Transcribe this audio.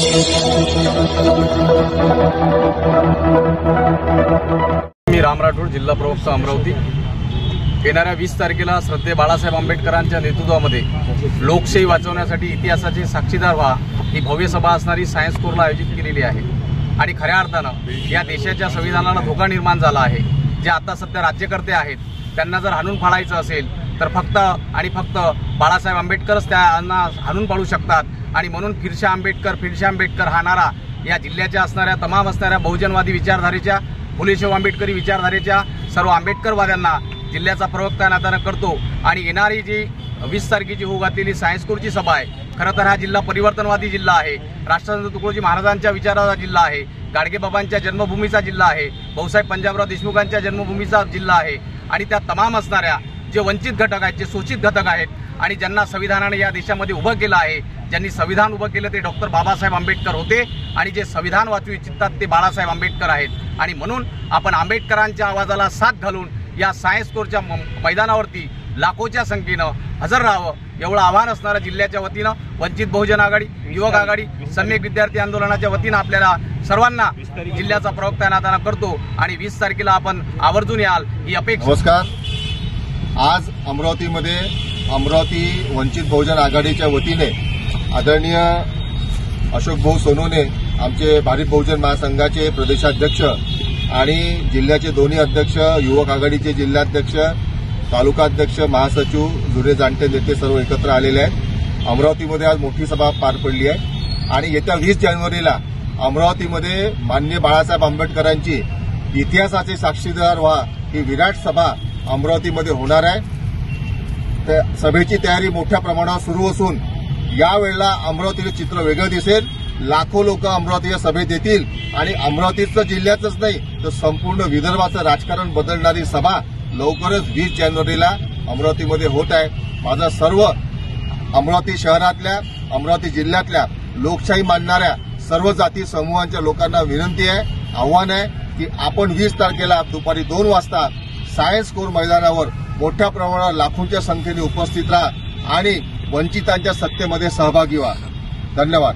मी राम राठोड, जिल्हा प्रवक्ता अमरावती। येणाऱ्या 20 तारखेला श्रद्धेय बाळासाहेब आंबेडकरांच्या नेतृत्वामध्ये लोकशाही वाचवण्यासाठी इतिहासाचे साक्षीदार व्हा ही भव्य सभा असणारी सायन्स कोरला आयोजित केलेली आहे। आणि खऱ्या अर्थानं या देशाच्या संविधानाला धोका निर्माण झाला आहे। जे आता सध्या राज्यकर्ते आहेत त्यांना जर हाणून पाडायचं असेल तर फक्त आणि फक्त बाळासाहेब आंबेडकरच त्यांना हाणून पाडू शकतात। आणि म्हणून फिरशा आंबेडकर हा नारा या जिल्ह्याच्या असणाऱ्या तमाम असणाऱ्या बहुजनवादी विचारधारेच्या, फुलेशाहू आंबेडकरी विचारधारेच्या सर्व आंबेडकरवाद्यांना जिल्ह्याचा प्रवक्ता नात्यानं करतो। आणि येणारी जी 20 तारखेची होऊ घातलेली सायन्स कोरची सभा आहे, खरं तर हा जिल्हा परिवर्तनवादी जिल्हा आहे, राष्ट्रसंत तुकडोजी महाराजांच्या विचाराचा जिल्हा आहे, गाडगेबाबांच्या जन्मभूमीचा जिल्हा आहे, भाऊसाहेब पंजाबराव देशमुखांच्या जन्मभूमीचा जिल्हा आहे। आणि त्या तमाम असणाऱ्या जे वंचित घटक आहेत, जे शोषित घटक आहेत आणि ज्यांना संविधानाने या देशामध्ये उभं केलं आहे, ज्यांनी संविधान उभं केलं ते डॉक्टर बाबासाहेब आंबेडकर होते आणि जे संविधान वाचू इच्छितात ते बाळासाहेब आंबेडकर आहेत। आणि म्हणून आपण आंबेडकरांच्या आवाजाला साथ घालून या सायन्स कोरच्या मैदानावरती लाखोच्या संख्येनं हजर राहावं एवढं आव्हान असणारं जिल्ह्याच्या वतीनं वंचित बहुजन आघाडी, युवक आघाडी, सम्यक विद्यार्थी आंदोलनाच्या वतीनं आपल्याला सर्वांना जिल्ह्याचा प्रवक्ता नात्यानं करतो। आणि 20 तारखेला आपण आवर्जून याल ही अपेक्षा। नमस्कार। आज अमरावतीमध्ये अमरावती वंचित बहुजन आघाडीच्या वतीने आदरणीय अशोक भाऊ सोनवणे, आमचे भारिप बहुजन महासंघाचे प्रदेशाध्यक्ष आणि जिल्ह्याचे दोन्ही अध्यक्ष, युवक आघाडीचे जिल्हाध्यक्ष, तालुकाध्यक्ष, महासचिव, जुने जाणते नेते सर्व एकत्र आलेले आहेत। अमरावतीमध्ये आज मोठी सभा पार पडली आहे आणि येत्या 20 जानेवारीला अमरावतीमध्ये माननीय बाळासाहेब आंबेडकरांची इतिहासाचे साक्षीदार व्हा ही विराट सभा अमरावतीमध्ये होणार आहे। त्या सभेची तयारी मोठ्या प्रमाणावर सुरू असून यावेळेला अमरावतीचे चित्र वेगळं दिसेल। लाखो लोक अमरावतीच्या सभेत येतील आणि अमरावतीचं जिल्ह्याचंच नाही तर संपूर्ण विदर्भाचं राजकारण बदलणारी सभा लवकरच 20 जानेवारीला अमरावतीमध्ये होत आहे। माझा सर्व अमरावती शहरातल्या, अमरावती जिल्ह्यातल्या लोकशाही मानणाऱ्या सर्व जाती समूहांच्या लोकांना विनंती आहे, आव्हान आहे की आपण 20 तारखेला दुपारी 2 वाजता सायन्स कोर मैदानावर मोठ्या प्रमाणावर लाखोंच्या संख्येने उपस्थित राहा आणि वंचितांच्या सत्तेमध्ये सहभागी व्हा। धन्यवाद।